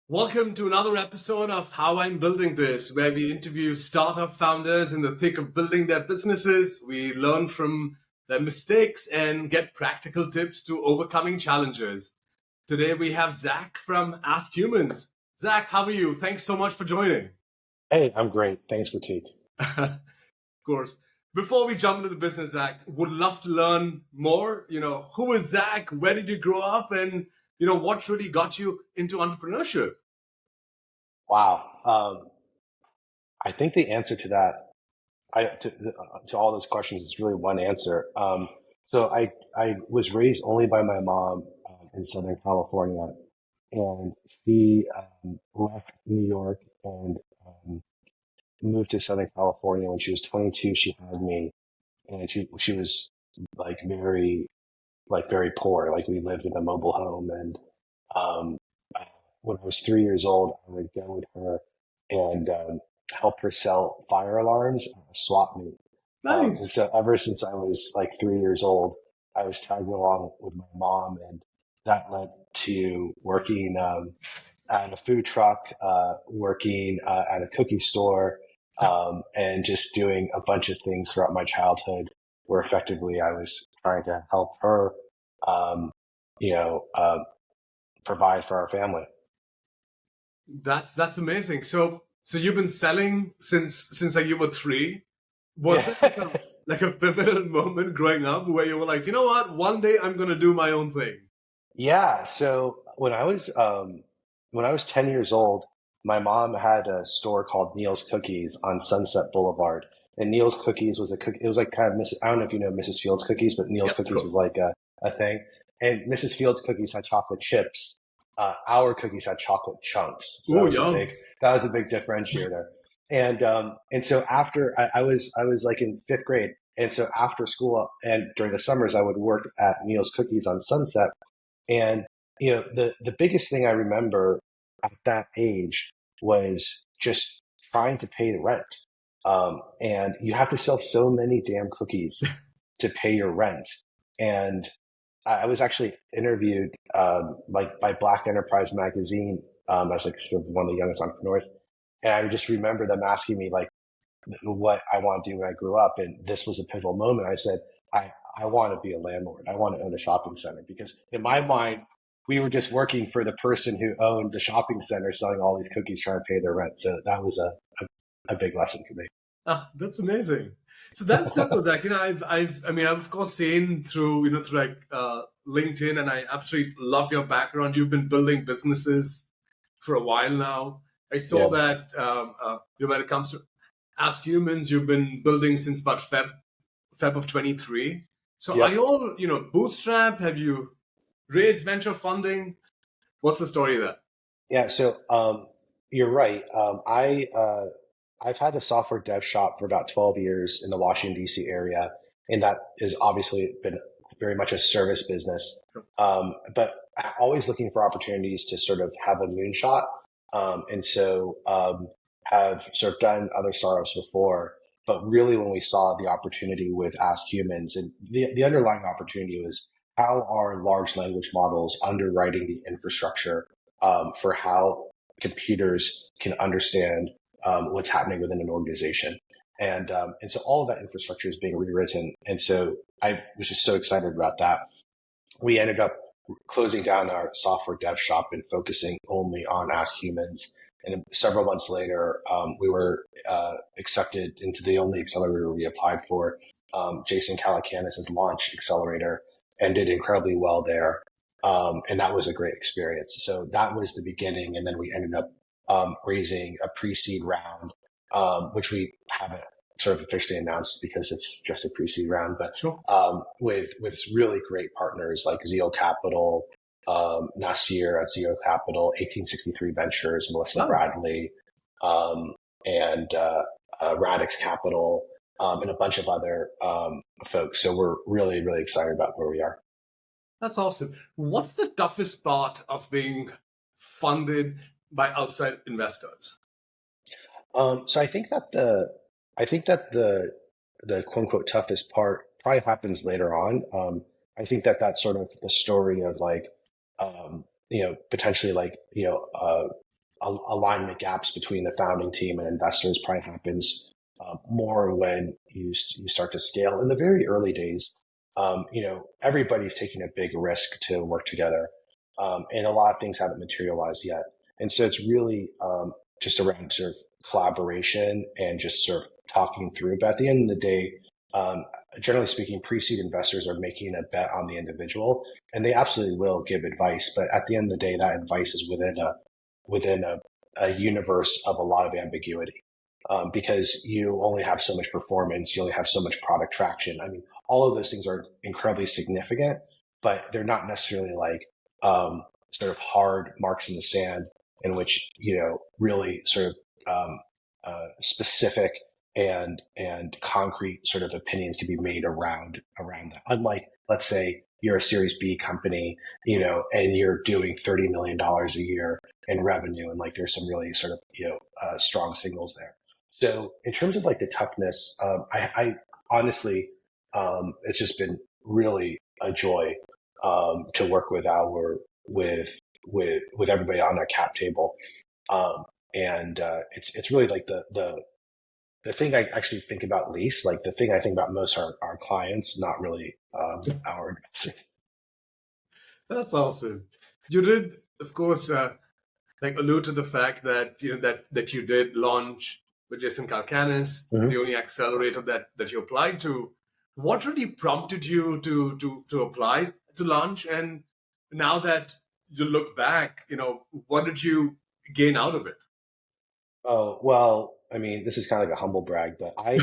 Welcome to another episode of How I'm Building This, where we interview startup founders in the thick of building their businesses. We learn from their mistakes and get practical tips to overcoming challenges. Today we have Zak from AskHumans. Zak, how are you? Thanks so much for joining. Hey, I'm great. Thanks, Prateek. Of course. Before we jump into the business, Zak, would love to learn more. Who is Zak? Where did you grow up? And, what really got you into entrepreneurship? Wow. I think the answer to that, to all those questions, is really one answer. So I was raised only by my mom in Southern California, and she left New York and moved to Southern California when she was 22. She had me, and she was very poor. Like, we lived in a mobile home, and um, when I was 3 years old, I would go with her and help her sell fire alarms at a swap meet. And Nice. so ever since I was like 3 years old, I was tagging along with my mom, and that led to working at a food truck, working at a cookie store, and just doing a bunch of things throughout my childhood where effectively I was trying to help her, um, you know, uh, provide for our family. That's amazing. So you've been selling since like you were three. Was Yeah. there like a pivotal moment growing up where you were like, you know what, one day I'm gonna do my own thing? Yeah. So when I was 10 years old, my mom had a store called Neil's Cookies on Sunset Boulevard. And Neil's Cookies was a cookie. It was like kind of I don't know if you know Mrs. Fields Cookies, but Neil's Yep, Cookies sure. was like a thing. And Mrs. Fields Cookies had chocolate chips. Our cookies had chocolate chunks. So that Oh, was a young. big differentiator. And so after I was like in fifth grade. And so after school and during the summers, I would work at Neil's Cookies on Sunset. And the biggest thing I remember at that age was just trying to pay the rent. And you have to sell so many damn cookies to pay your rent. And I was actually interviewed like by Black Enterprise magazine as like sort of one of the youngest entrepreneurs. And I just remember them asking me like what I want to do when I grew up. And this was a pivotal moment. I said, I want to be a landlord. I want to own a shopping center, because in my mind, we were just working for the person who owned the shopping center, selling all these cookies, trying to pay their rent. So that was a big lesson for me. Ah, that's amazing. So that's simple, Zach. I've of course seen through, through like LinkedIn, and I absolutely love your background. You've been building businesses for a while now. I saw Yeah. that when it comes to Ask Humans, you've been building since about Feb of 23. So are Yep. you all, bootstrap? Have you raised venture funding? What's the story there? Yeah. So you're right. I've had a software dev shop for about 12 years in the Washington, D.C. area. And that has obviously been very much a service business. But always looking for opportunities to sort of have a moonshot. And so have sort of done other startups before. But really, when we saw the opportunity with Ask Humans, and the underlying opportunity was how are large language models underwriting the infrastructure for how computers can understand what's happening within an organization. And so all of that infrastructure is being rewritten. And so I was just so excited about that. We ended up closing down our software dev shop and focusing only on Ask Humans. And several months later, we were accepted into the only accelerator we applied for, Jason Calacanis' Launch Accelerator, and did incredibly well there. And that was a great experience. So that was the beginning. And then we ended up raising a pre-seed round, which we haven't sort of officially announced because it's just a pre-seed round, but Sure. with really great partners like Zeo Capital, Nasir at Zeo Capital, 1863 Ventures, Melissa Wow. Bradley, and Radix Capital, and a bunch of other folks. So we're really, really excited about where we are. That's awesome. What's the toughest part of being funded by outside investors? So I think that the quote unquote toughest part probably happens later on. I think that that's sort of the story of like, potentially like, alignment gaps between the founding team and investors probably happens more when you start to scale. In the very early days, everybody's taking a big risk to work together, and a lot of things haven't materialized yet. And so it's really just around sort of collaboration and just sort of talking through. But at the end of the day, generally speaking, pre-seed investors are making a bet on the individual, and they absolutely will give advice. But at the end of the day, that advice is within a universe of a lot of ambiguity, because you only have so much performance, you only have so much product traction. I mean, all of those things are incredibly significant, but they're not necessarily like sort of hard marks in the sand in which really sort of specific and concrete sort of opinions can be made around that. Unlike, let's say, you're a Series B company, and you're doing $30 million a year in revenue, and like there's some really sort of strong signals there. So in terms of like the toughness, I honestly, it's just been really a joy to work with with everybody on our cap table, and it's really like the thing I actually think about least, like the thing I think about most are our clients, not really our investors. That's awesome. You did, of course, allude to the fact that that you did launch with Jason Calacanis, the only accelerator that you applied to. What really prompted you to apply to launch? And now that you look back, what did you gain out of it? Oh, well, I mean, this is kind of like a humble brag, but I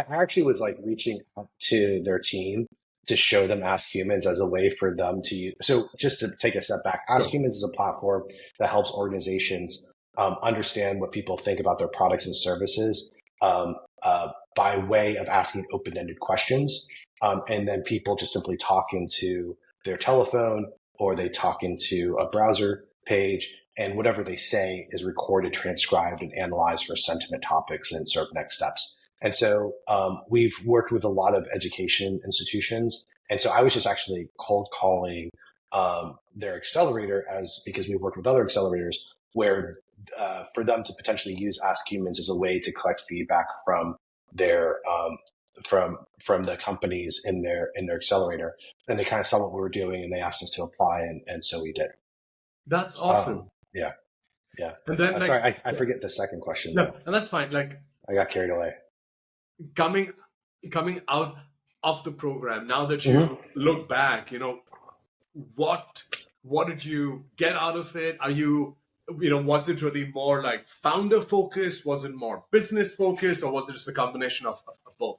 actually was like reaching out to their team to show them AskHumans as a way for them to use. So just to take a step back, AskHumans is a platform that helps organizations understand what people think about their products and services by way of asking open-ended questions. And then people just simply talk into their telephone or they talk into a browser page, and whatever they say is recorded, transcribed, and analyzed for sentiment topics and sort of next steps. And so we've worked with a lot of education institutions. And so I was just actually cold calling their accelerator because we've worked with other accelerators where for them to potentially use AskHumans as a way to collect feedback from their from the companies in their accelerator. And they kind of saw what we were doing and they asked us to apply, and so we did. That's awesome. Yeah. And then, sorry, I forget the second question. No, and that's fine. Like, I got carried away. Coming out of the program, now that you look back, what did you get out of it? Are you, was it really more like founder focused? Was it more business focused, or was it just a combination of both?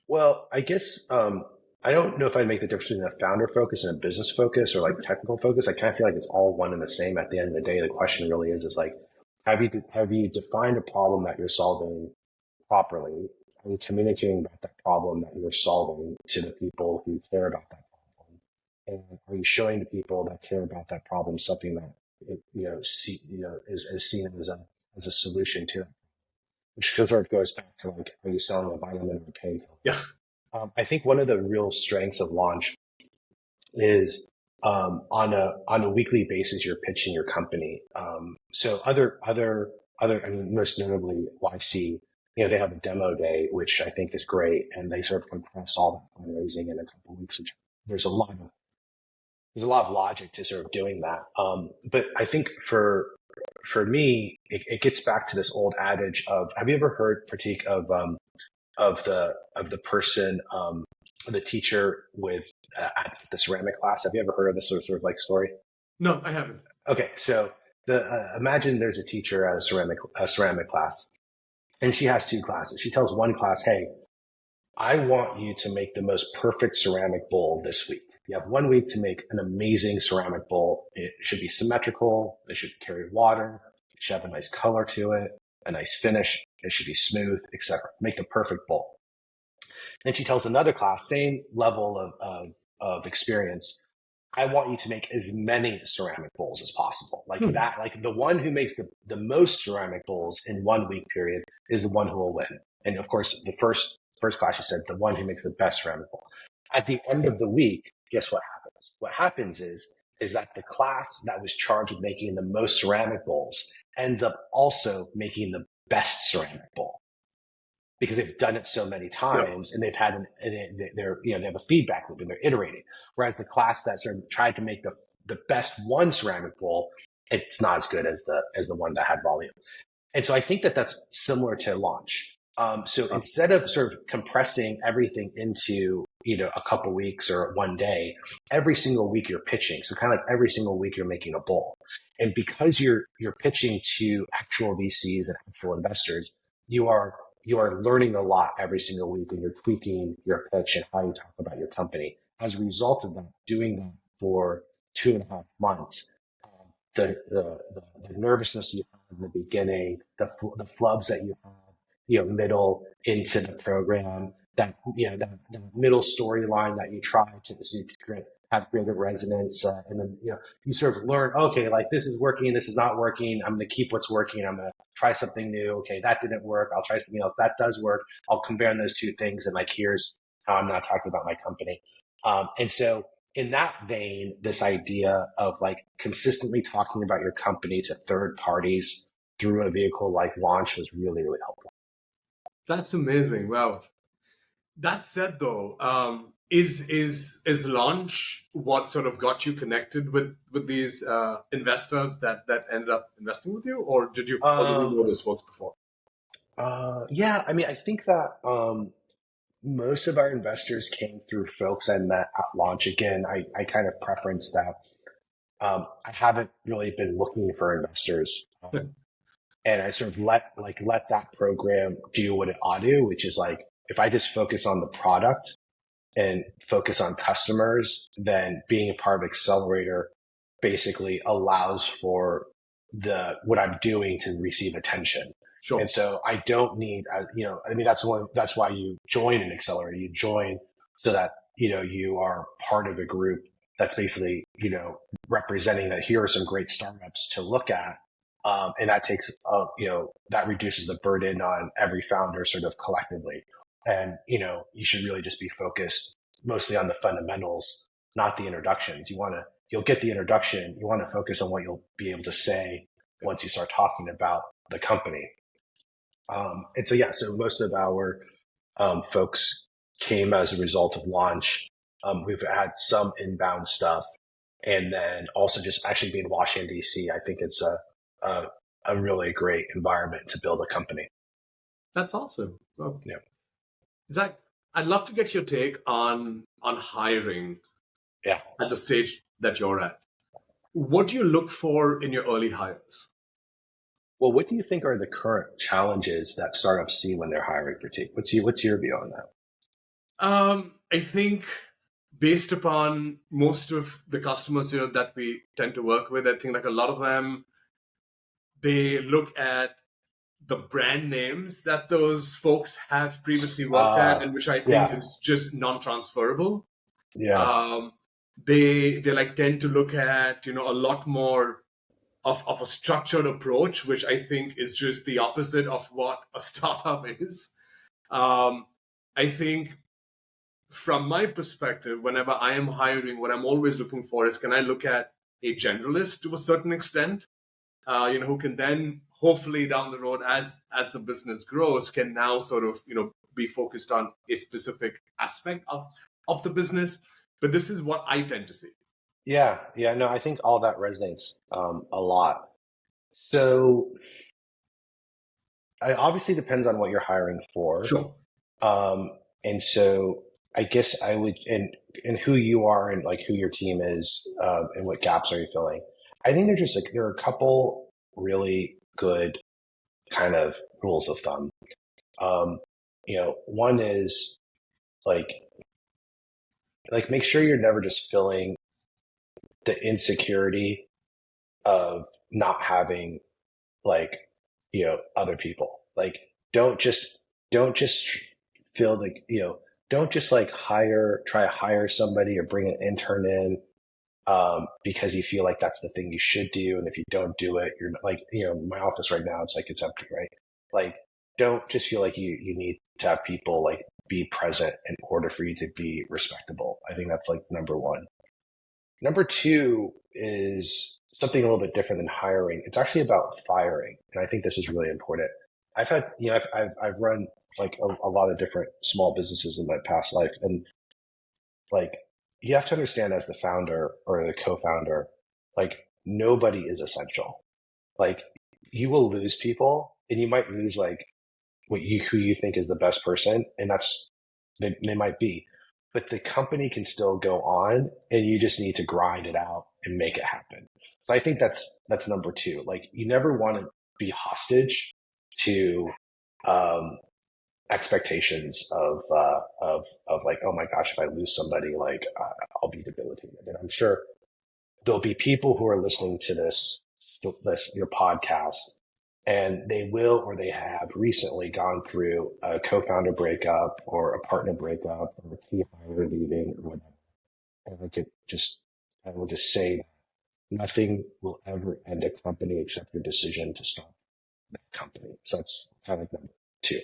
Well, I guess I don't know if I'd make the difference between a founder focus and a business focus or like technical focus. I kind of feel like it's all one and the same at the end of the day. The question really is like, have you defined a problem that you're solving properly? Are you communicating about that problem that you're solving to the people who care about that problem? And are you showing the people that care about that problem something that is seen as a solution to it? Which sort of goes back to like, are you selling a vitamin or a painkiller? Yeah. I think one of the real strengths of Launch is on a weekly basis, you're pitching your company. So other, I mean, most notably YC, they have a demo day, which I think is great, and they sort of compress all that fundraising in a couple of weeks. Which there's a lot of logic to sort of doing that. But I think for me, it gets back to this old adage of, have you ever heard, Prateek, of the person, the teacher with at the ceramic class? Have you ever heard of this sort of like story? No, I haven't. Okay, so imagine there's a teacher at a ceramic class, and she has two classes. She tells one class, "Hey, I want you to make the most perfect ceramic bowl this week. You have 1 week to make an amazing ceramic bowl. It should be symmetrical. It should carry water. It should have a nice color to it, a nice finish. It should be smooth, etc. Make the perfect bowl." And she tells another class, same level of experience, "I want you to make as many ceramic bowls as possible." Like that, like the one who makes the most ceramic bowls in 1 week period is the one who will win. And of course, the first class, she said, the one who makes the best ceramic bowl. At the end of the week, guess what happens? What happens is is that the class that was charged with making the most ceramic bowls ends up also making the best ceramic bowl because they've done it so many times and they've had they have a feedback loop and they're iterating. Whereas the class that sort of tried to make the best one ceramic bowl, it's not as good as the one that had volume. And so I think that that's similar to launch. So instead of sort of compressing everything into, a couple weeks or one day, every single week you're pitching. So kind of like every single week you're making a bowl. And because you're pitching to actual VCs and actual investors, you are learning a lot every single week, and you're tweaking your pitch and how you talk about your company. As a result of that, doing that for 2.5 months, the nervousness you have in the beginning, the flubs that you have, middle into the program, that middle storyline that you try to have greater resonance, and then you sort of learn, okay, like this is working, this is not working. I'm going to keep what's working. I'm going to try something new. Okay, that didn't work. I'll try something else that does work. I'll compare those two things, and like here's how I'm not talking about my company. And so in that vein, this idea of like consistently talking about your company to third parties through a vehicle like Launch was really, really helpful. That's amazing. Wow. That said, though, is Launch what sort of got you connected with these investors that ended up investing with you, or did you already know those folks before? Yeah, I mean, I think that most of our investors came through folks I met at Launch. Again, I kind of preference that. I haven't really been looking for investors. And I sort of let that program do what it ought to, which is like, if I just focus on the product and focus on customers, then being a part of Accelerator basically allows for what I'm doing to receive attention. Sure. And so I don't need, that's why you join an accelerator. You join so that, you are part of a group that's basically, representing that here are some great startups to look at. And that takes, that reduces the burden on every founder sort of collectively. And, you should really just be focused mostly on the fundamentals, not the introductions. You'll get the introduction. You want to focus on what you'll be able to say once you start talking about the company. And so, so most of our folks came as a result of Launch. We've had some inbound stuff, and then also just actually being in Washington, D.C., I think it's a really great environment to build a company. That's awesome. Well, yeah. Zach, I'd love to get your take on hiring at the stage that you're at. What do you look for in your early hires? Well, what do you think are the current challenges that startups see when they're hiring, Prateek? What's your view on that? I think based upon most of the customers that we tend to work with, I think like a lot of them, they look at the brand names that those folks have previously worked at, and which I think is just non-transferable. Yeah. They like tend to look at a lot more of a structured approach, which I think is just the opposite of what a startup is. I think from my perspective, whenever I am hiring, what I'm always looking for is, can I look at a generalist to a certain extent, who can then hopefully down the road, as the business grows, can now sort of, be focused on a specific aspect of the business. But this is what I tend to see. Yeah. No, I think all that resonates a lot. So it obviously depends on what you're hiring for. Sure. And so I guess I would, and who you are and like who your team is, and what gaps are you filling. I think there are a couple really good kind of rules of thumb. One is like make sure you're never just filling the insecurity of not having other people. Like don't just feel like don't just like try to hire somebody or bring an intern in because you feel like that's the thing you should do, and if you don't do it, you're like my office right now, it's like it's empty, right? Like don't just feel like you need to have people like be present in order for you to be respectable. I think that's like number one. Number two is something a little bit different than hiring. It's actually about firing, and I think this is really important. I've had, I've run like a lot of different small businesses in my past life, and like you have to understand as the founder or the co-founder, like nobody is essential. Like you will lose people, and you might lose like who you think is the best person, and they might be, but the company can still go on, and you just need to grind it out and make it happen. So I think that's number two. Like you never want to be hostage to um, expectations of like, oh my gosh, if I lose somebody, like I'll be debilitated. And I'm sure there'll be people who are listening to this your podcast, and they will or they have recently gone through a co-founder breakup or a partner breakup or a key hire leaving or whatever. And I will just say nothing will ever end a company except your decision to stop that company. So that's kind of like number two.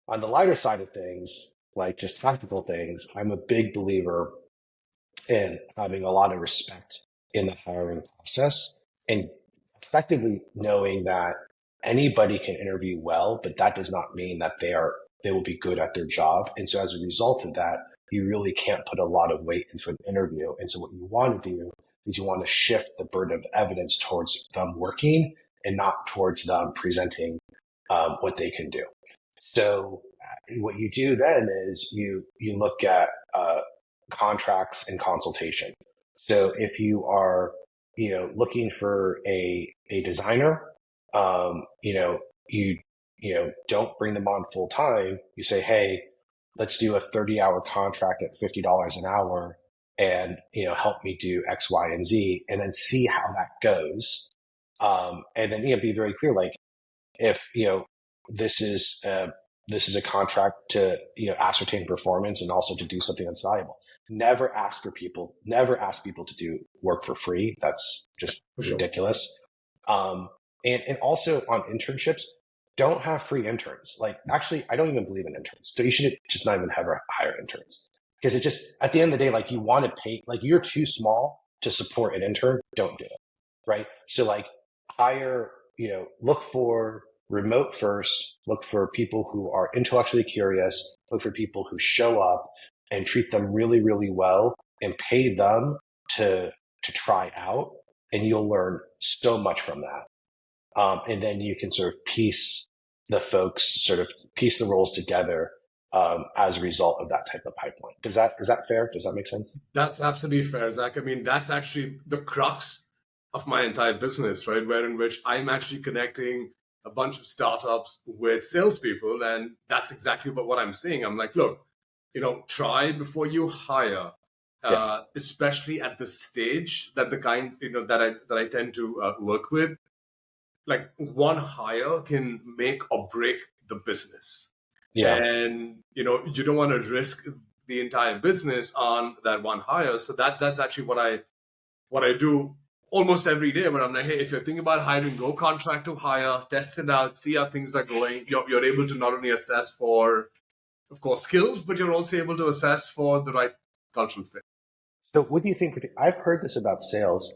On the lighter side of things, like just tactical things, I'm a big believer in having a lot of respect in the hiring process and effectively knowing that anybody can interview well, but that does not mean that they will be good at their job. And so as a result of that, you really can't put a lot of weight into an interview. And so what you want to do is you want to shift the burden of evidence towards them working and not towards them presenting what they can do. So what you do then is you look at contracts and consultation. So if you are looking for a designer, you don't bring them on full time. You say, hey, let's do a 30-hour contract at $50 an hour, and help me do X, Y, and Z, and then see how that goes. And then be very clear, like if this is a contract to ascertain performance and also to do something that's valuable. Never ask people to do work for free. That's just ridiculous. And also on internships, don't have free interns. Like actually, I don't even believe in interns. So you should just not even ever hire interns, because it just, at the end of the day, like you want to pay, like you're too small to support an intern. Don't do it. Right. So like hire, look for remote first, look for people who are intellectually curious, look for people who show up and treat them really, really well and pay them to try out. And you'll learn so much from that. And then you can sort of piece the roles together as a result of that type of pipeline. Is that fair? Does that make sense? That's absolutely fair, Zach. I mean, that's actually the crux of my entire business, right? In which I'm actually connecting a bunch of startups with salespeople, and that's exactly what I'm saying. I'm like, look, try before you hire, especially at the stage that the kind that I tend to work with. Like one hire can make or break the business. Yeah. And, you don't want to risk the entire business on that one hire. So that's actually what I do almost every day, when I'm like, hey, if you're thinking about hiring, go contract to hire, test it out, see how things are going. You're able to not only assess for, of course, skills, but you're also able to assess for the right cultural fit. So what do you think? I've heard this about sales,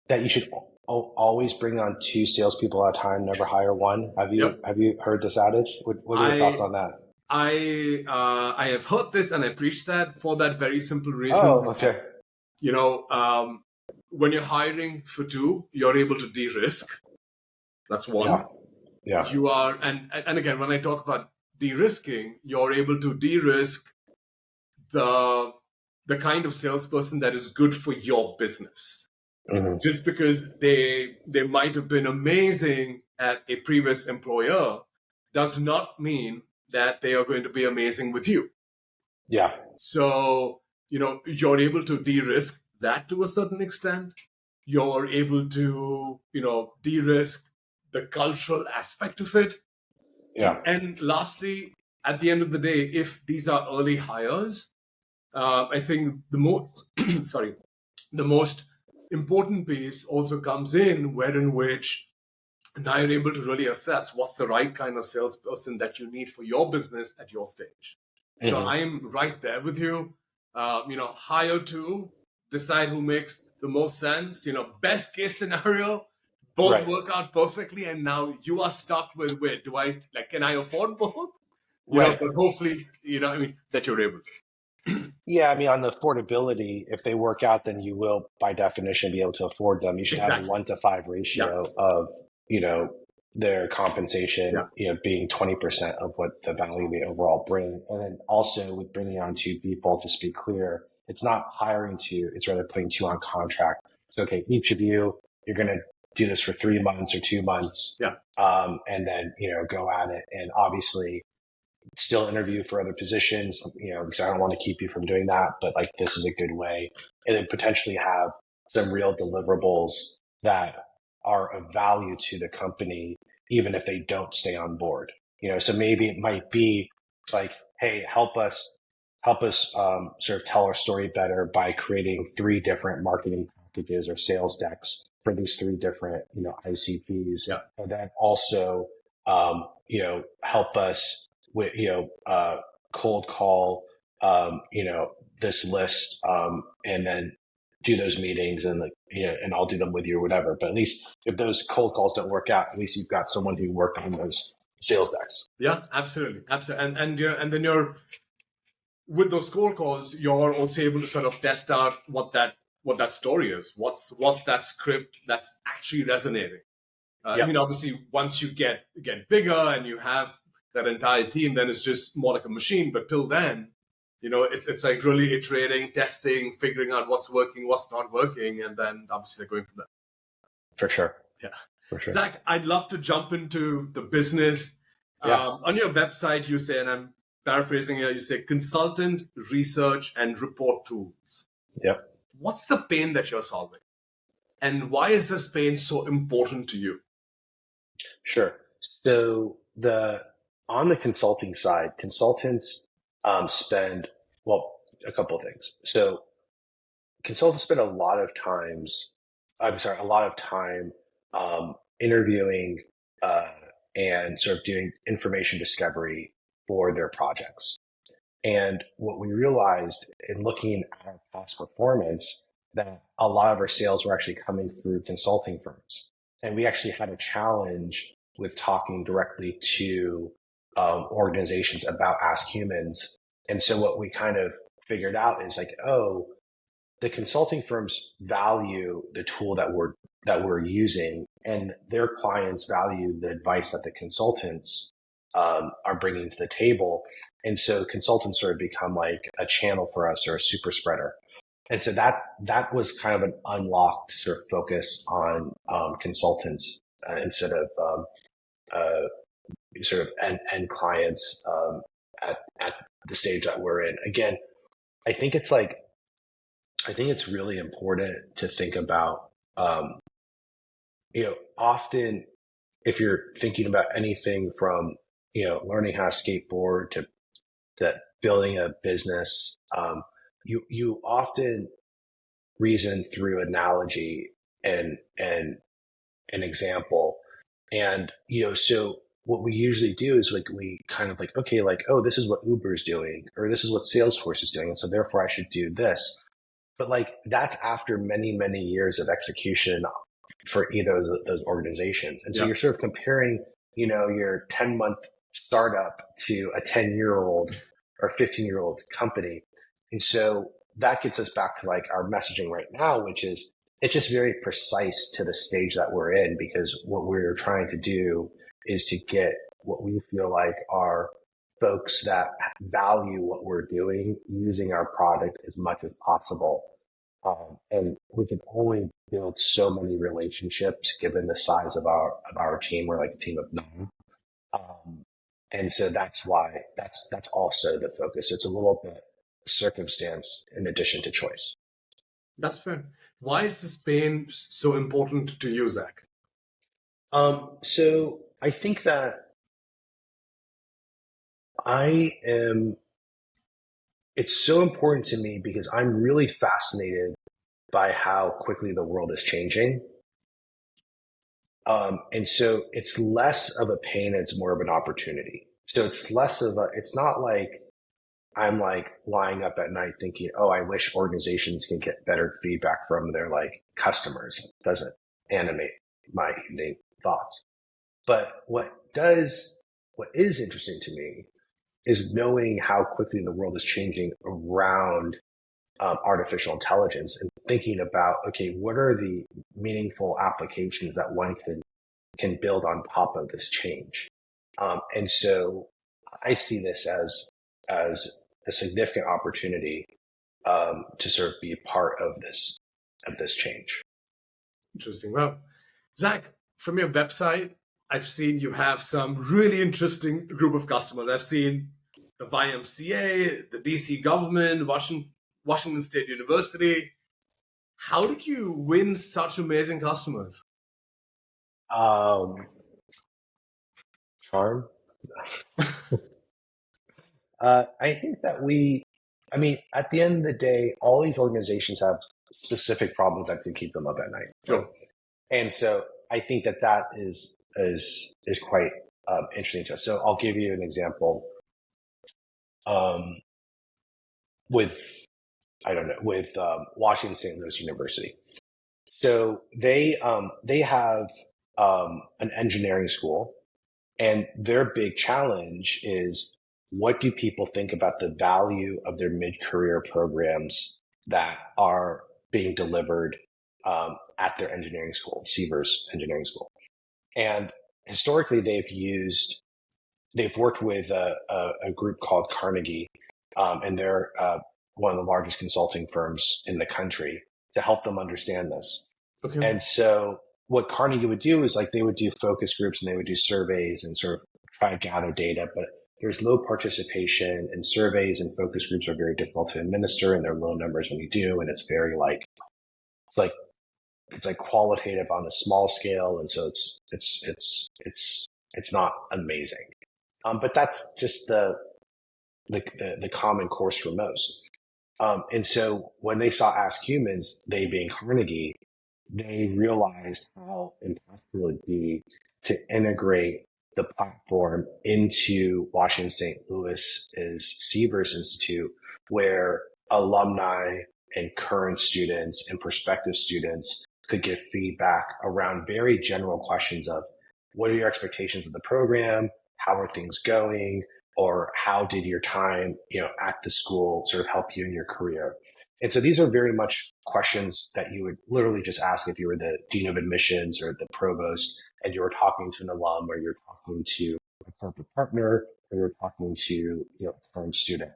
that you should always bring on 2 salespeople at a time, never hire one. Have you heard this adage? What are your thoughts on that? I have heard this, and I preach that for that very simple reason. Oh, okay. When you're hiring for 2, you're able to de-risk. That's one. Yeah. You are, and again, when I talk about de-risking, you're able to de-risk the kind of salesperson that is good for your business. Mm-hmm. Just because they might have been amazing at a previous employer does not mean that they are going to be amazing with you. Yeah. So, you're able to de-risk that to a certain extent. You're able to, de-risk the cultural aspect of it. Yeah. And lastly, at the end of the day, if these are early hires, I think the most important piece also comes in which now you're able to really assess what's the right kind of salesperson that you need for your business at your stage. Mm-hmm. So I'm right there with you. Hire 2, decide who makes the most sense. Best case scenario, both Right. work out perfectly, and now you are stuck with, wait, can I afford both? Right. But hopefully, that you're able to. Yeah, I mean, on the affordability, if they work out, then you will, by definition, be able to afford them. You should have a Exactly. 1-to-5 Yeah. ratio of, their compensation, Yeah. being 20% of what the value they overall bring. And then also with bringing on two people, just to be clear, it's not hiring two, it's rather putting two on contract. So, okay, each of you, you're going to do this for 3 months or 2 months. Yeah. And then, go at it. And obviously, still interview for other positions, because I don't want to keep you from doing that, but like this is a good way. And then potentially have some real deliverables that are of value to the company, even if they don't stay on board. So maybe it might be like, hey, help us sort of tell our story better by creating 3 different marketing packages or sales decks for these 3 different, ICPs. Yeah. And then also, help us with, cold call, this list, and then do those meetings and and I'll do them with you or whatever. But at least if those cold calls don't work out, at least you've got someone who worked on those sales decks. Yeah, absolutely. Absolutely. And then with those cold calls, you're also able to sort of test out what that story is. What's that script that's actually resonating. Yep. Obviously, once you get bigger and you have that entire team, then it's just more like a machine. But till then, it's like really iterating, testing, figuring out what's working, what's not working, and then obviously going from there. For sure. Yeah. For sure. Zach, I'd love to jump into the business. Yeah. On your website, you say, and I'm paraphrasing here, you say consultant, research, and report tools. Yep. What's the pain that you're solving? And why is this pain so important to you? Sure. So on the consulting side, consultants spend, well, a couple of things. So consultants spend a lot of time interviewing and sort of doing information discovery for their projects. And what we realized in looking at our past performance, that a lot of our sales were actually coming through consulting firms. And we actually had a challenge with talking directly to organizations about AskHumans. And so what we kind of figured out is like, oh, the consulting firms value the tool that we're using, and their clients value the advice that the consultants are bringing to the table. And so consultants sort of become like a channel for us or a super spreader. And so that was kind of an unlocked sort of focus on consultants instead of sort of end clients at the stage that we're in. Again, I think it's really important to think about, often if you're thinking about anything from, learning how to skateboard to building a business, you often reason through analogy and an example. And, so what we usually do is like, we kind of like, okay, like, oh, this is what Uber is doing, or this is what Salesforce is doing. And so therefore I should do this. But like, that's after many, many years of execution for either of those organizations. And so you're sort of comparing, your 10-month startup to a 10-year-old or 15-year-old company. And so that gets us back to like our messaging right now, which is it's just very precise to the stage that we're in, because what we're trying to do is to get what we feel like are folks that value what we're doing using our product as much as possible. And we can only build so many relationships given the size of our team. We're like a team of 9. And so that's why that's also the focus. It's a little bit circumstance in addition to choice. That's fair. Why is this pain so important to you, Zach? So I think that it's so important to me because I'm really fascinated by how quickly the world is changing. And so it's less of a pain, it's more of an opportunity. So it's not like I'm like lying up at night thinking, oh, I wish organizations can get better feedback from their like customers. It doesn't animate my evening thoughts. But what is interesting to me is knowing how quickly the world is changing around artificial intelligence and thinking about, okay, what are the meaningful applications that one can build on top of this change? And so I see this as a significant opportunity to sort of be a part of this change. Interesting. Well, Zach, from your website, I've seen you have some really interesting group of customers. I've seen the YMCA, the DC government, Washington State University. How did you win such amazing customers? Charm. I think that at the end of the day, all these organizations have specific problems that can keep them up at night. Sure. And so I think that is quite interesting to us. So I'll give you an example. With Washington St. Louis University. So they have an engineering school, and their big challenge is, what do people think about the value of their mid-career programs that are being delivered at their engineering school, Sievers Engineering School? And historically, they've worked with a group called Carnegie, and they're one of the largest consulting firms in the country, to help them understand this. Okay. And so what Carnegie would do is, like, they would do focus groups and they would do surveys and sort of try to gather data, but there's low participation, and surveys and focus groups are very difficult to administer, and they're low numbers when you do, and it's very it's like qualitative on a small scale, and so it's not amazing. But that's just the common course for most. And so when they saw AskHumans, they being Carnegie, they realized how impactful it would be to integrate the platform into Washington St. Louis's Sievers Institute, where alumni and current students and prospective students could give feedback around very general questions of, what are your expectations of the program? How are things going? Or how did your time, at the school sort of help you in your career? And so these are very much questions that you would literally just ask if you were the dean of admissions or the provost, and you were talking to an alum, or you're talking to a corporate partner, or you're talking to a current student.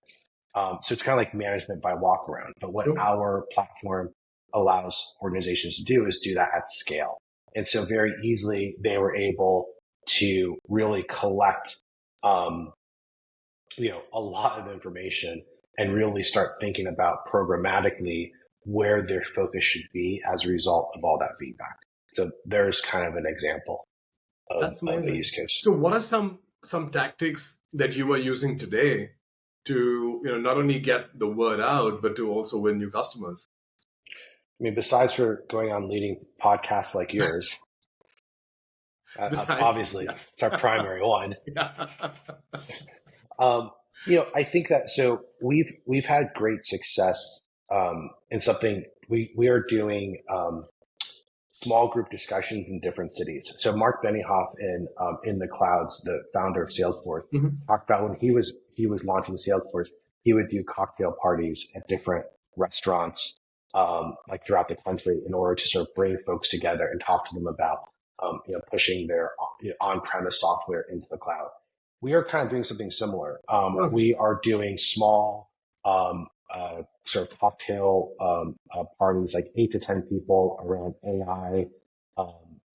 So it's kind of like management by walk around. But what our platform allows organizations to do is do that at scale. And so very easily they were able to really collect a lot of information and really start thinking about programmatically where their focus should be as a result of all that feedback. So there's kind of an example of the use case. So what are some tactics that you are using today to not only get the word out, but to also win new customers? I mean, besides for going on leading podcasts like yours, obviously it's our primary one. Yeah. I think that, so we've had great success in something we are doing small group discussions in different cities. So Mark Benioff in the Clouds, the founder of Salesforce, talked about when he was launching Salesforce, he would do cocktail parties at different restaurants like throughout the country, in order to sort of bring folks together and talk to them about pushing their on-premise software into the cloud. We are kind of doing something similar. We are doing small sort of cocktail parties, like 8 to 10 people, around AI,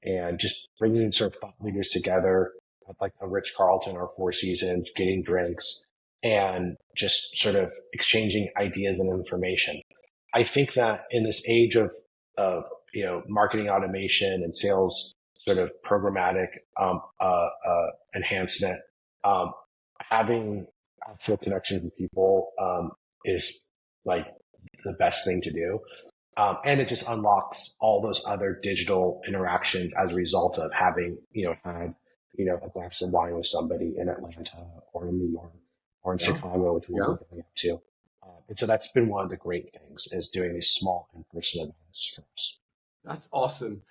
and just bringing sort of thought leaders together at like a Ritz Carlton or Four Seasons, getting drinks and just sort of exchanging ideas and information. I think that in this age of marketing automation and sales sort of programmatic enhancement, having actual connections with people is like the best thing to do. And it just unlocks all those other digital interactions as a result of having, had, a glass of wine with somebody in Atlanta or in New York or in Yeah. Chicago, which we're Yeah. going up to. And so that's been one of the great things is doing these small in-person events for us. That's awesome.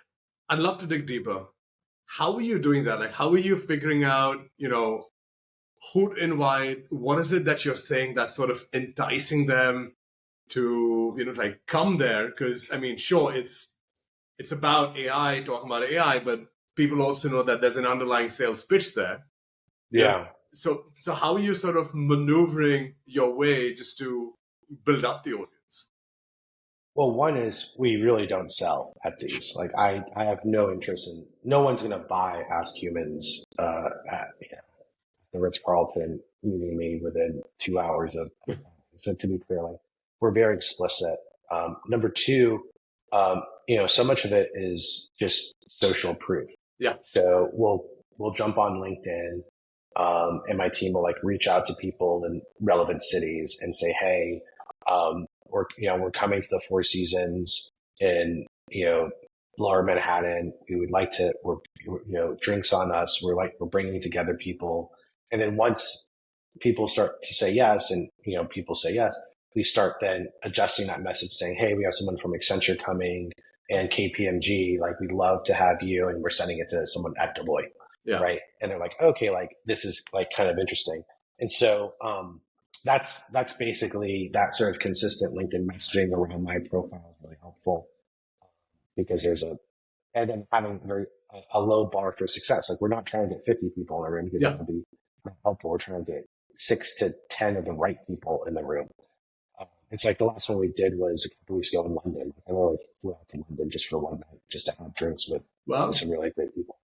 I'd love to dig deeper. How are you doing that? Like, how are you figuring out, who to invite? What is it that you're saying that's sort of enticing them to, like come there? Because I mean, sure, it's about AI, talking about AI, but people also know that there's an underlying sales pitch there. Yeah. So how are you sort of maneuvering your way just to build up the audience? Well, one is we really don't sell at these. Like I have no interest in, no one's going to buy Ask Humans at the Ritz-Carlton meeting me within 2 hours of. So to be clear, like we're very explicit. Number two, so much of it is just social proof. Yeah. So we'll jump on LinkedIn, and my team will like reach out to people in relevant cities and say, hey, we're coming to the Four Seasons in Lower Manhattan. We would like to. We're drinks on us. We're bringing together people, and then once people start to say yes, and people say yes, we start then adjusting that message, saying, hey, we have someone from Accenture coming and KPMG. Like we'd love to have you, and we're sending it to someone at Deloitte. Yeah. Right. And they're like, okay, like this is like kind of interesting. And so, that's basically that sort of consistent LinkedIn messaging around my profile is really helpful because and then having a low bar for success. Like we're not trying to get 50 people in the room because that would be not helpful. We're trying to get 6 to 10 of the right people in the room. It's like the last one we did was a couple weeks ago in London. I literally flew out to London just for one night, just to have drinks with some really great people.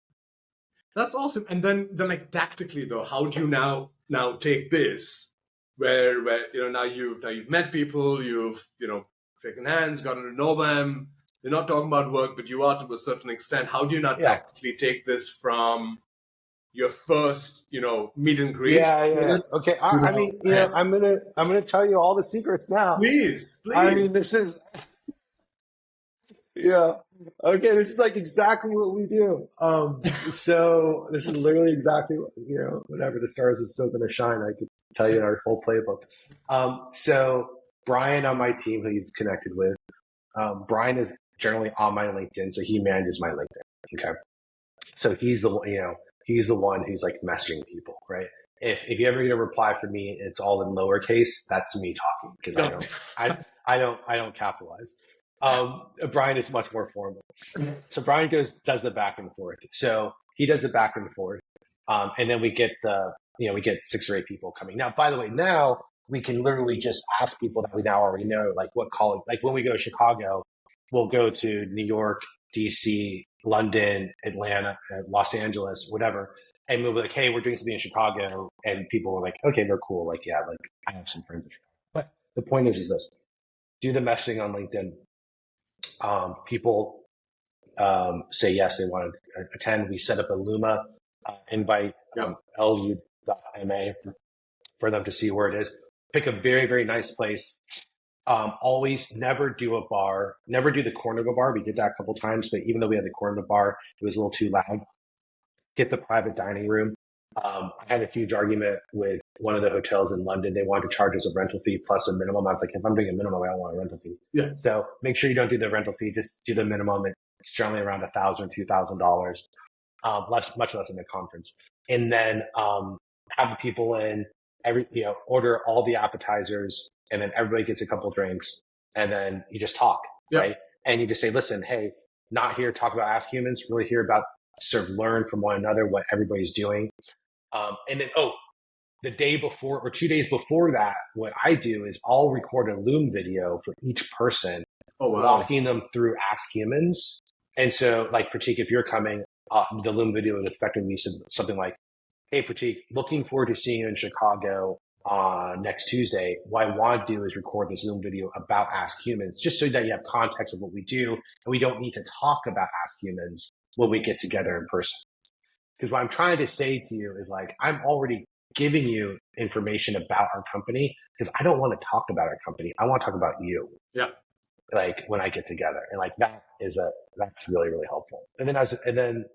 That's awesome. And then like tactically though, how do you now take this where now you've met people, you've shaken hands, gotten to know them. You're not talking about work, but you are to a certain extent. How do you now tactically take this from your first meet and greet? Yeah. Okay. I mean, I'm gonna tell you all the secrets now. Please. I mean, this is okay. This is like exactly what we do. So this is literally exactly what, whenever the stars are still going to shine, I could tell you our whole playbook. So Brian on my team, who you've connected with, Brian is generally on my LinkedIn, so he manages my LinkedIn. Okay. So he's the one who's like messaging people, right? If you ever get a reply from me, it's all in lowercase. That's me talking because I don't capitalize. Brian is much more formal. So Brian does the back and forth. So he does the back and forth. And then we get 6 or 8 people coming. Now, by the way, now we can literally just ask people that we now already know, like what college, like when we go to Chicago, we'll go to New York, DC, London, Atlanta, Los Angeles, whatever. And we'll be like, hey, we're doing something in Chicago. And people are like, okay, they're cool. Like, yeah, like I have some friends in Chicago. But the point is this, do the messaging on LinkedIn. People say yes, they want to attend. We set up a Luma invite, lu.ma for them to see where it is. Pick a very, very nice place. Always never do a bar, never do the corner of a bar. We did that a couple times, but even though we had the corner of the bar, it was a little too loud. Get the private dining room. I had a huge argument with one of the hotels in London. They wanted to charge us a rental fee plus a minimum. I was like, if I'm doing a minimum, I don't want a rental fee. Yeah. So make sure you don't do the rental fee. Just do the minimum. It's generally around $1,000, $2,000, much less in the conference. And then have the people in, order all the appetizers, and then everybody gets a couple drinks, and then you just talk, right? And you just say, listen, hey, not here to talk about Ask Humans, really here about sort of learn from one another what everybody's doing. And then, the day before or 2 days before that, what I do is I'll record a Loom video for each person, walking them through Ask Humans. And so, like, Prateek, if you're coming, the Loom video would effectively be something like, hey, Prateek, looking forward to seeing you in Chicago next Tuesday. What I want to do is record this Zoom video about Ask Humans, just so that you have context of what we do, and we don't need to talk about Ask Humans when we get together in person. Because what I'm trying to say to you is like, I'm already giving you information about our company because I don't want to talk about our company. I want to talk about you. Yeah. Like when I get together, and like that's really, really helpful. And then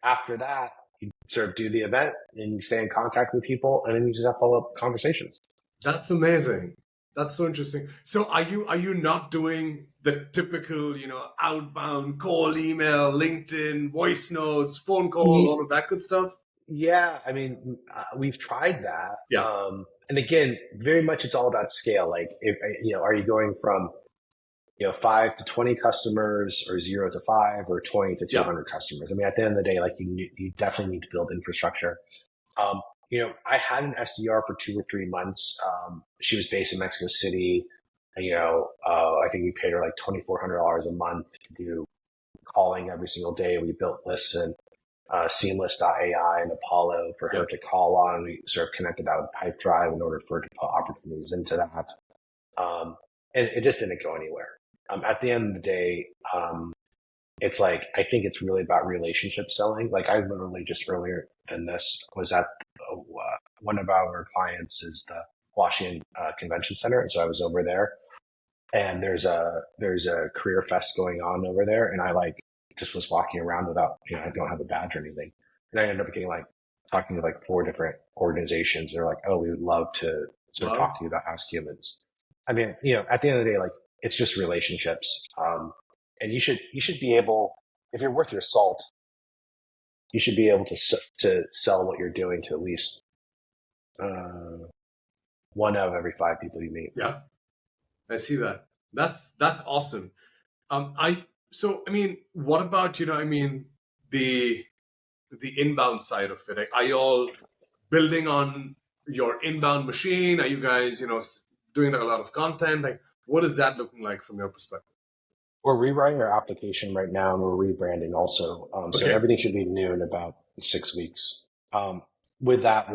after that, you sort of do the event and you stay in contact with people, and then you just have follow-up conversations. That's amazing. That's so interesting. So are you not doing the typical, outbound call, email, LinkedIn, voice notes, phone call, all of that good stuff? Yeah, I mean, we've tried that. Yeah. And again, very much it's all about scale. Like, are you going from 5 to 20 customers, or 0 to 5, or 20 to Yeah. 200 customers? I mean, at the end of the day, like you definitely need to build infrastructure. Um, I had an SDR for 2 or 3 months. She was based in Mexico City. I think we paid her like $2,400 a month to do calling every single day. We built lists in Seamless.ai and Apollo for her to call on. We sort of connected that with Pipedrive in order for her to put opportunities into that. And it just didn't go anywhere. At the end of the day, it's like, I think it's really about relationship selling. Like, I literally just earlier than this was at one of our clients is the Washington Convention Center. And so I was over there, and there's a career fest going on over there. And I just was walking around without, I don't have a badge or anything. And I ended up getting talking to 4 different organizations. They're like, oh, we would love to sort of talk to you about AskHumans. I mean, at the end of the day, it's just relationships. And you should be able, if you're worth your salt, you should be able to sell what you're doing to at least 1 out of every 5 people you meet. Yeah, I see that. That's awesome. What about the inbound side of it? Like, are you all building on your inbound machine? Are you guys doing a lot of content? Like, what is that looking like from your perspective? We're rewriting our application right now, and we're rebranding also. So everything should be new in about 6 weeks. With that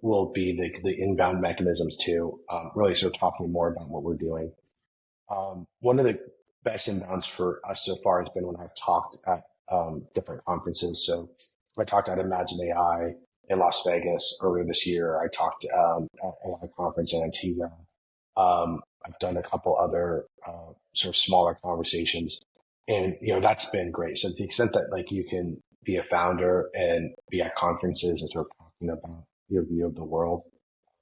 will be the inbound mechanisms too. Really sort of talking more about what we're doing. One of the best inbounds for us so far has been when I've talked at different conferences. So I talked at Imagine AI in Las Vegas earlier this year. I talked at a conference in Antigua. I've done a couple other sort of smaller conversations, and that's been great. So to the extent that you can be a founder and be at conferences and sort of talking about your view of the world,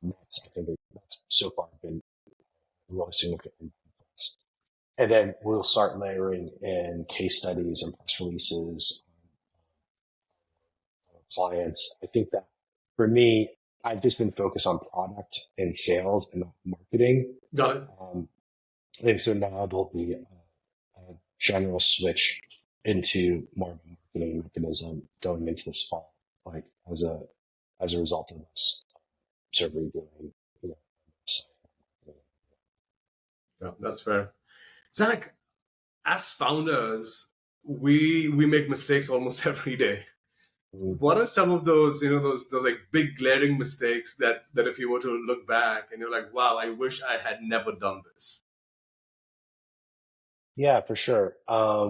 I think that's so far been really significant for us. And then we'll start layering in case studies and press releases on clients. I think that for me, I've just been focused on product and sales and not marketing. Got it. And so now there'll be a general switch into more of a marketing mechanism going into this fall, as a result of this sort of redoing. Yeah, that's fair. Zach, as founders, we make mistakes almost every day. What are some of those, those big glaring mistakes that if you were to look back and you're like, wow, I wish I had never done this? Yeah, for sure. I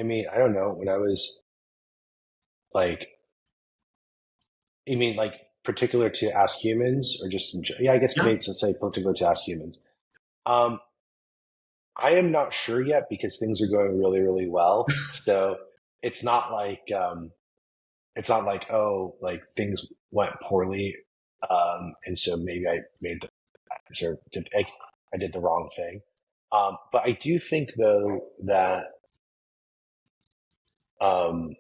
mean, I don't know. When I was you mean particular to AskHumans, or just yeah? I guess maybe to say particular to AskHumans. I am not sure yet because things are going really, really well. So it's not oh, things went poorly, and so maybe I made I did the wrong thing. But I do think though that I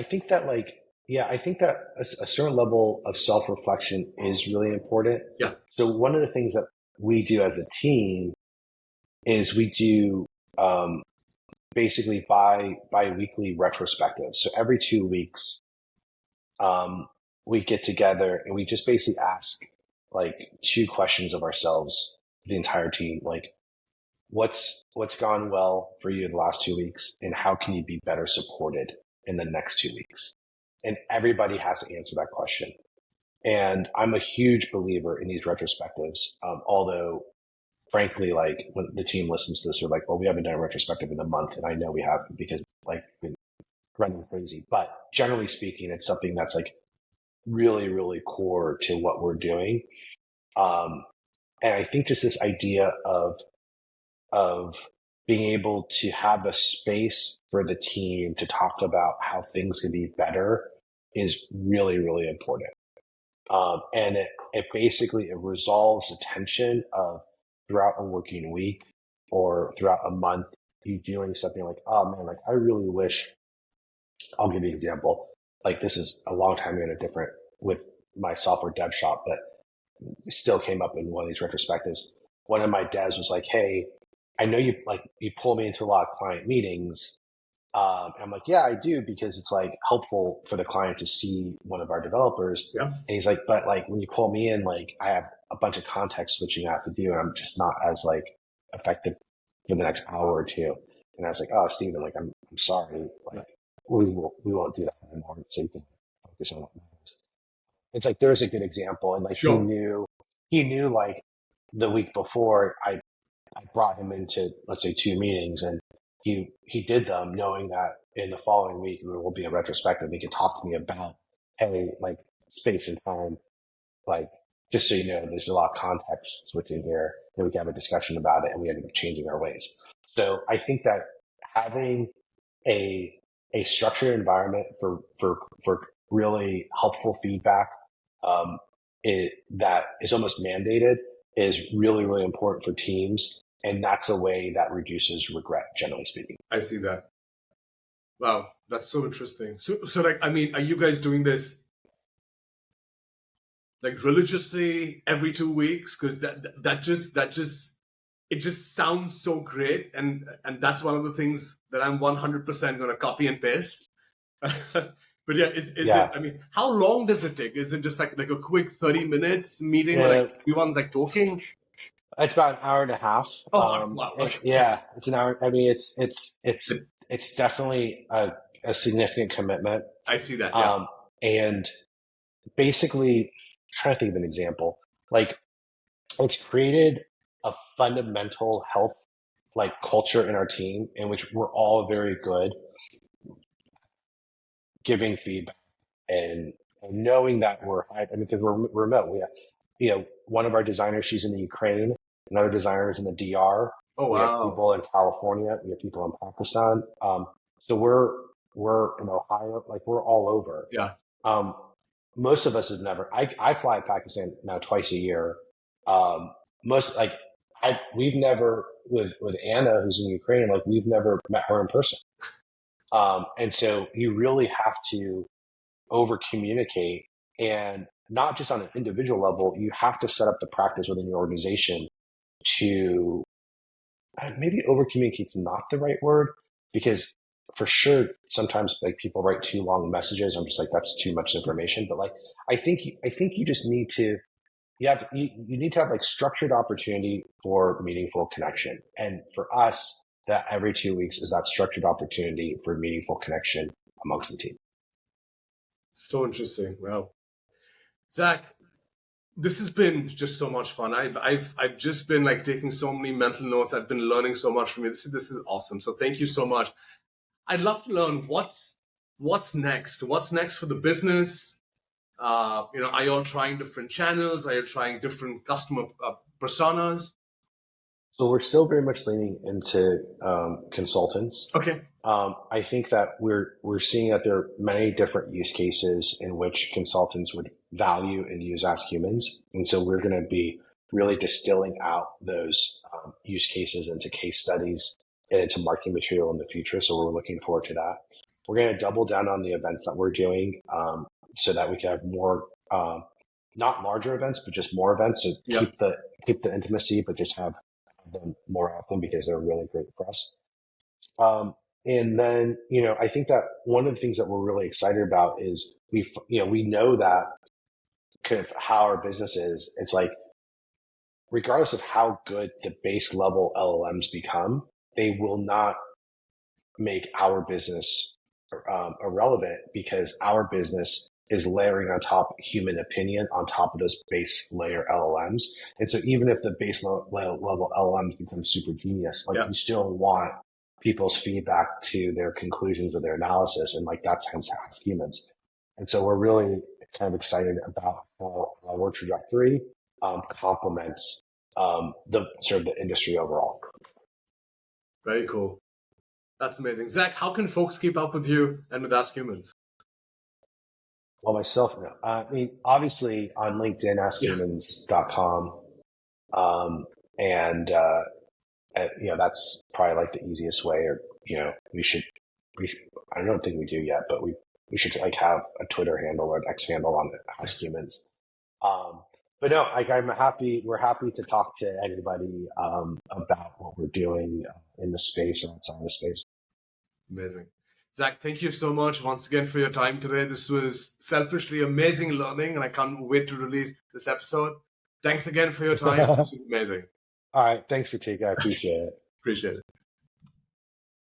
think that I think that a certain level of self-reflection is really important. Yeah. So one of the things that we do as a team is we do basically bi-weekly retrospectives. So every 2 weeks, we get together and we just basically ask 2 questions of ourselves, the entire team, what's gone well for you the last 2 weeks, and how can you be better supported in the next 2 weeks? And everybody has to answer that question. And I'm a huge believer in these retrospectives, although frankly, when the team listens to this, they're like, well, we haven't done a retrospective in a month. And I know we haven't because we've been running crazy. But generally speaking, it's something that's really, really core to what we're doing. And I think just this idea of being able to have a space for the team to talk about how things can be better is really, really important. And it basically, it resolves the tension of throughout a working week or throughout a month, you doing something like, oh man, like I really wish, I'll give you an example. Like this is a long time ago and different with my software dev shop, but it still came up in one of these retrospectives. One of my devs was like, hey, I know you pull me into a lot of client meetings. And I'm like, yeah, I do, because it's like helpful for the client to see one of our developers. Yeah. And he's like, but like when you pull me in, like I have a bunch of context switching I have to do, and I'm just not as like effective for the next hour or two. And I was like, oh, Steven, like I'm sorry, like we won't do that anymore, so you can focus on what matters. It's like there's a good example, and like Sure. he knew like the week before I brought him into, let's say, 2 meetings, and he did them knowing that in the following week there will be a retrospective. He could talk to me about, hey, like space and time, like just so you know, there's a lot of context switching here, and we can have a discussion about it, and we ended up changing our ways. So I think that having a structured environment for really helpful feedback that is almost mandated is really, really important for teams. And that's a way that reduces regret, generally speaking. I see that. Wow, that's so interesting. So like, I mean, are you guys doing this like religiously every 2 weeks? Because that just it just sounds so great, and that's one of the things that I'm 100% going to copy and paste. But yeah, is it? I mean, how long does it take? Is it just like a quick 30 minutes meeting where like everyone's like talking? It's about an hour and a half. Oh wow! Okay. Yeah, it's an hour. I mean, it's definitely a significant commitment. I see that. Yeah. And basically, trying to think of an example. Like, it's created a fundamental health like culture in our team in which we're all very good giving feedback and knowing that because we're remote. We have, one of our designers, she's in the Ukraine, another designer is in the DR. Oh wow! We have people in California. We have people in Pakistan. So we're in Ohio. Like we're all over. Yeah. Most of us have never. I fly to Pakistan now twice a year. We've never with Anna, who's in Ukraine. Like we've never met her in person. And so you really have to over communicate, and not just on an individual level. You have to set up the practice within your organization to maybe over communicate's not the right word, because for sure sometimes like people write too long messages. I'm just like, that's too much information. But like I think you just need to you need to have like structured opportunity for meaningful connection. And for us, that every 2 weeks is that structured opportunity for meaningful connection amongst the team. So interesting. Wow. Zach, this has been just so much fun. I've just been like taking so many mental notes. I've been learning so much from you. This is awesome. So thank you so much. I'd love to learn what's next. What's next for the business? Are you all trying different channels? Are you trying different customer personas? So we're still very much leaning into consultants. Okay. I think that we're seeing that there are many different use cases in which consultants would value and use AskHumans, and so we're going to be really distilling out those use cases into case studies and into marketing material in the future. So we're looking forward to that. We're going to double down on the events that we're doing so that we can have more, not larger events, but just more events. So keep the intimacy, but just have them more often because they're really great for us. And then, I think that one of the things that we're really excited about is we know that kind of how our business is. It's like, regardless of how good the base level LLMs become, they will not make our business irrelevant, because our business is layering on top human opinion on top of those base layer LLMs. And so even if the base level LLMs become super genius, like you still want people's feedback to their conclusions of their analysis. And like, that's hence AskHumans. And so we're really kind of excited about how our trajectory complements the sort of the industry overall. Very cool. That's amazing. Zak, how can folks keep up with you and with AskHumans? Well, myself, no. I mean, obviously on LinkedIn, AskHumans.com. And, that's probably like the easiest way, or, I don't think we do yet, but we should like have a Twitter handle or an X handle on AskHumans. But no, like we're happy to talk to anybody, about what we're doing in the space or outside the space. Amazing. Zak, thank you so much once again for your time today. This was selfishly amazing learning, and I can't wait to release this episode. Thanks again for your time. This was amazing. All right. Thanks, Prateek. I appreciate it. Appreciate it.